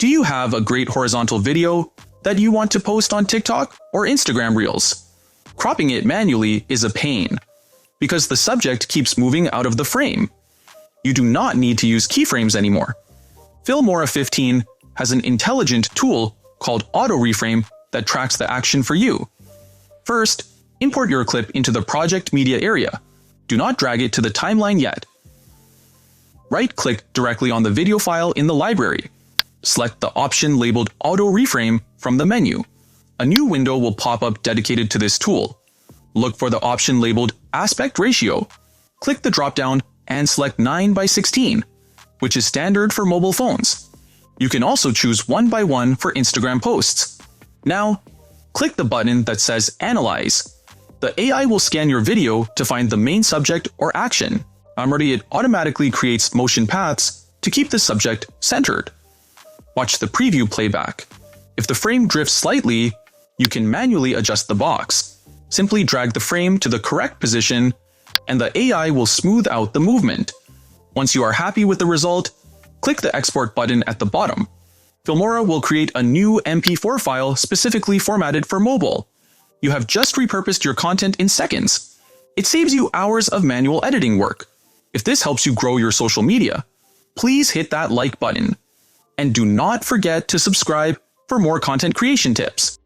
Do you have a great horizontal video that you want to post on TikTok or Instagram Reels? Cropping it manually is a pain, because the subject keeps moving out of the frame. You do not need to use keyframes anymore. Filmora 15 has an intelligent tool called Auto Reframe that tracks the action for you. First, import your clip into the project media area. Do not drag it to the timeline yet. Right-click directly on the video file in the library. Select the option labeled Auto Reframe from the menu. A new window will pop up dedicated to this tool. Look for the option labeled Aspect Ratio. Click the drop-down and select 9:16, which is standard for mobile phones. You can also choose 1:1 for Instagram posts. Now, click the button that says Analyze. The AI will scan your video to find the main subject or action. It automatically creates motion paths to keep the subject centered. Watch the preview playback. If the frame drifts slightly, you can manually adjust the box. Simply drag the frame to the correct position, and the AI will smooth out the movement. Once you are happy with the result, click the Export button at the bottom. Filmora will create a new MP4 file specifically formatted for mobile. You have just repurposed your content in seconds. It saves you hours of manual editing work. If this helps you grow your social media, please hit that like button. And do not forget to subscribe for more content creation tips.